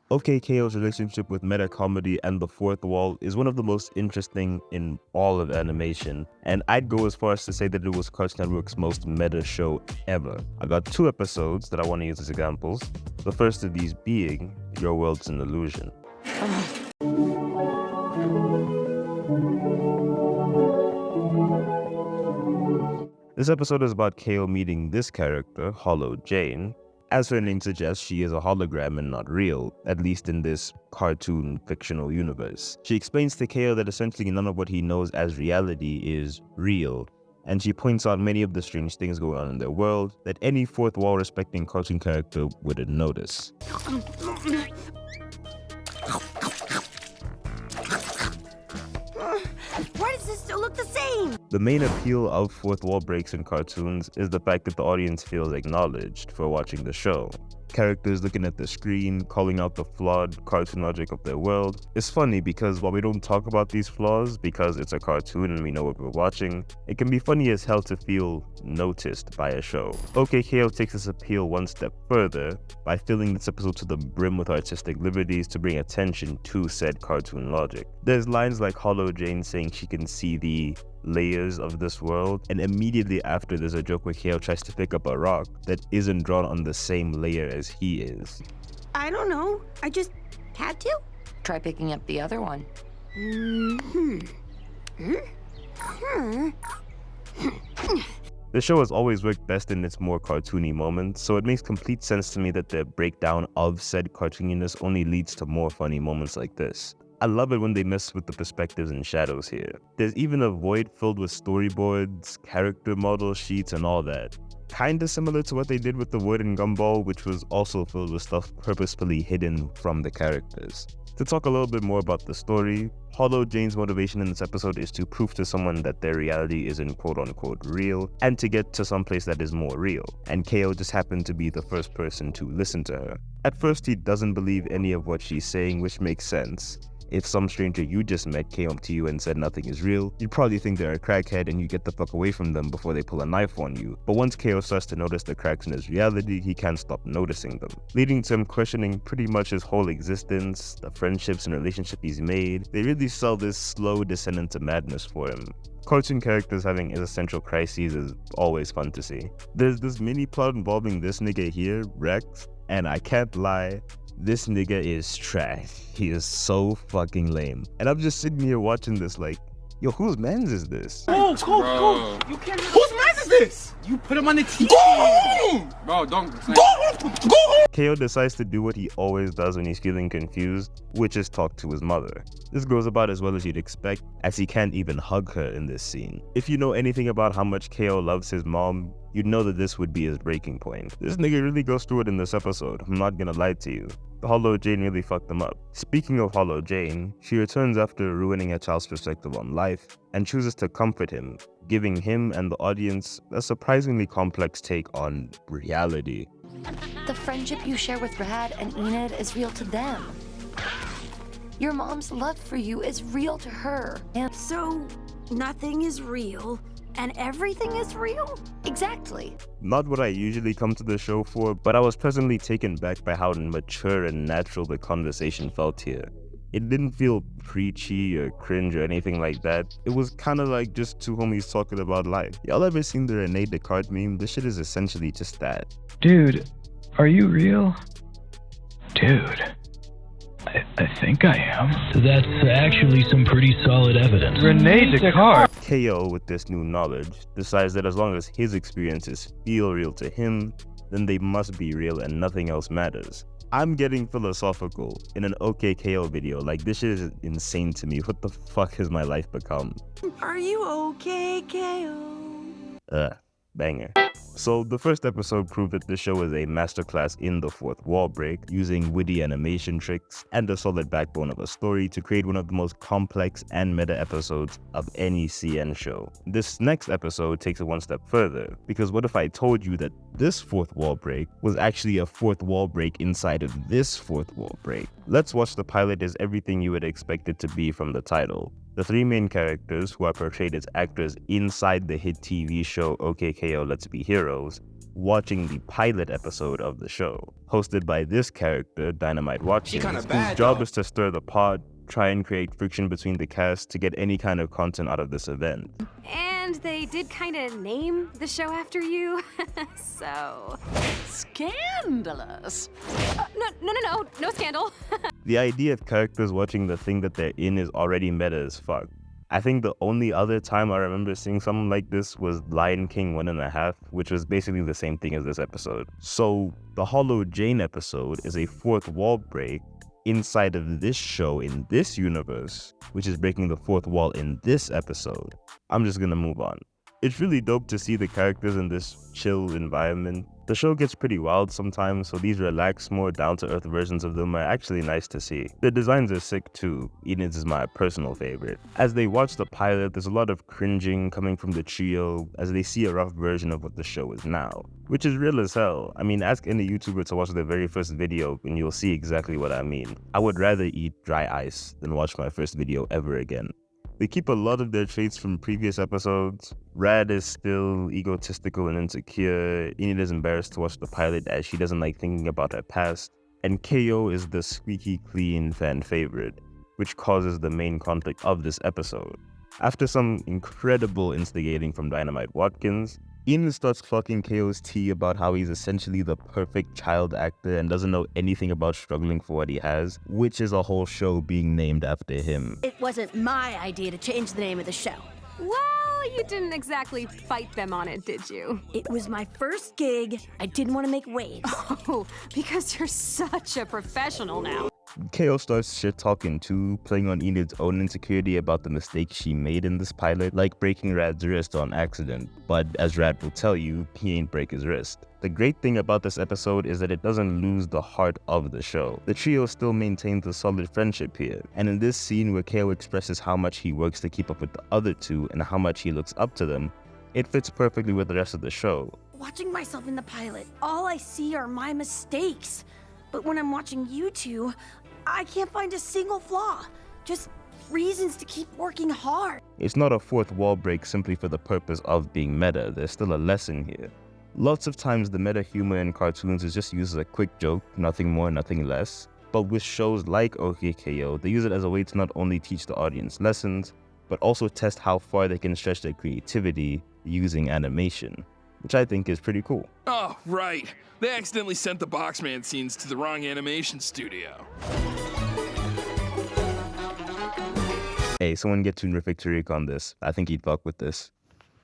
OKKO's relationship with meta comedy and the fourth wall is one of the most interesting in all of animation, and I'd go as far as to say that it was Cartoon Network's most meta show ever. I got 2 episodes that I want to use as examples, the first of these being Your World's an Illusion. This episode is about KO meeting this character, Hollow Jane. As her name suggests, she is a hologram and not real, at least in this cartoon fictional universe. She explains to KO that essentially none of what he knows as reality is real, and she points out many of the strange things going on in their world that any fourth wall respecting cartoon character wouldn't notice. Why does this still look the same? The main appeal of fourth wall breaks in cartoons is the fact that the audience feels acknowledged for watching the show. Characters looking at the screen, calling out the flawed cartoon logic of their world. It's funny because while we don't talk about these flaws because it's a cartoon and we know what we're watching, it can be funny as hell to feel noticed by a show. OKKO takes this appeal one step further by filling this episode to the brim with artistic liberties to bring attention to said cartoon logic. There's lines like Hollow Jane saying she can see the layers of this world, and immediately after there's a joke where KO tries to pick up a rock that isn't drawn on the same layer as he is. I don't know. I just had to. Try picking up the other one. The show has always worked best in its more cartoony moments, so it makes complete sense to me that the breakdown of said cartooniness only leads to more funny moments like this. I love it when they mess with the perspectives and shadows here. There's even a void filled with storyboards, character model sheets, and all that. Kinda similar to what they did with the Void in Gumball, which was also filled with stuff purposefully hidden from the characters. To talk a little bit more about the story, Hollow Jane's motivation in this episode is to prove to someone that their reality isn't quote-unquote real, and to get to someplace that is more real, and KO just happened to be the first person to listen to her. At first he doesn't believe any of what she's saying, which makes sense. If some stranger you just met came up to you and said nothing is real, you'd probably think they're a crackhead and you get the fuck away from them before they pull a knife on you. But once KO starts to notice the cracks in his reality, he can't stop noticing them, leading to him questioning pretty much his whole existence, the friendships and relationship he's made. They really sell this slow descent into madness for him. Cartoon characters having existential crises is always fun to see. There's this mini plot involving this nigga here, Rex, and I can't lie, this nigga is trash. He is so fucking lame. And I'm just sitting here watching this like, yo, whose mans is this? Go! You can't. Whose mans is this? You put him on the TV. Go home! Bro, don't. Go home! KO decides to do what he always does when he's feeling confused, which is talk to his mother. This goes about as well as you'd expect, as he can't even hug her in this scene. If you know anything about how much KO loves his mom, you'd know that this would be his breaking point. This nigga really goes through it in this episode, I'm not gonna lie to you. Hollow Jane really fucked him up. Speaking of Hollow Jane, she returns after ruining a child's perspective on life and chooses to comfort him, giving him and the audience a surprisingly complex take on reality. The friendship you share with Rad and Enid is real to them. Your mom's love for you is real to her. And So, nothing is real, and everything is real? exactly. Not what I usually come to the show for, but I was pleasantly taken back by how mature and natural the conversation felt here. It didn't feel preachy or cringe or anything like that. It was kinda like just two homies talking about life. Y'all ever seen the Rene Descartes meme? This shit is essentially just that. Dude, are you real? Dude, I think I am. That's actually some pretty solid evidence. Rene Descartes. KO, with this new knowledge, decides that as long as his experiences feel real to him, then they must be real and nothing else matters. I'm getting philosophical in an OKKO video, like this shit is insane to me. What the fuck has my life become? Are you okay, KO? Banger. So the first episode proved that this show is a masterclass in the fourth wall break, using witty animation tricks and a solid backbone of a story to create one of the most complex and meta episodes of any CN show. This next episode takes it one step further, because what if I told you that this fourth wall break was actually a fourth wall break inside of this fourth wall break? Let's watch the pilot as everything you would expect it to be from the title. The 3 main characters, who are portrayed as actors inside the hit TV show OKKO Let's Be Heroes, watching the pilot episode of the show, hosted by this character, Dynamite Watkins, whose job is to stir the pot, try and create friction between the cast to get any kind of content out of this event. And they did kind of name the show after you, so... Scandalous. No scandal. The idea of characters watching the thing that they're in is already meta as fuck. I think the only other time I remember seeing something like this was Lion King 1.5, which was basically the same thing as this episode. So the Hollow Jane episode is a fourth wall break inside of this show in this universe, which is breaking the fourth wall in this episode. I'm just gonna move on. It's really dope to see the characters in this chill environment. The show gets pretty wild sometimes, so these relaxed, more down-to-earth versions of them are actually nice to see. The designs are sick too. Enid's is my personal favorite. As they watch the pilot, there's a lot of cringing coming from the trio as they see a rough version of what the show is now, which is real as hell. I mean, ask any YouTuber to watch their very first video and you'll see exactly what I mean. I would rather eat dry ice than watch my first video ever again. They keep a lot of their traits from previous episodes. Rad is still egotistical and insecure. Enid is embarrassed to watch the pilot as she doesn't like thinking about her past. And KO is the squeaky clean fan favorite, which causes the main conflict of this episode. After some incredible instigating from Dynamite Watkins, Enid starts clocking KO's tea about how he's essentially the perfect child actor and doesn't know anything about struggling for what he has, which is a whole show being named after him. It wasn't my idea to change the name of the show. Well, you didn't exactly fight them on it, did you? It was my first gig. I didn't want to make waves. Oh, because you're such a professional now. KO starts shit-talking too, playing on Enid's own insecurity about the mistakes she made in this pilot, like breaking Rad's wrist on accident. But as Rad will tell you, he ain't break his wrist. The great thing about this episode is that it doesn't lose the heart of the show. The trio still maintains a solid friendship here, and in this scene where KO expresses how much he works to keep up with the other two and how much he looks up to them, it fits perfectly with the rest of the show. Watching myself in the pilot, all I see are my mistakes. But when I'm watching you two, I can't find a single flaw. Just reasons to keep working hard. It's not a fourth wall break simply for the purpose of being meta. There's still a lesson here. Lots of times the meta humor in cartoons is just used as a quick joke, nothing more, nothing less. But with shows like OKKO, they use it as a way to not only teach the audience lessons, but also test how far they can stretch their creativity using animation, which I think is pretty cool. Oh, right. They accidentally sent the Boxman scenes to the wrong animation studio. Hey, someone get Tunerific Tariq on this. I think he'd fuck with this.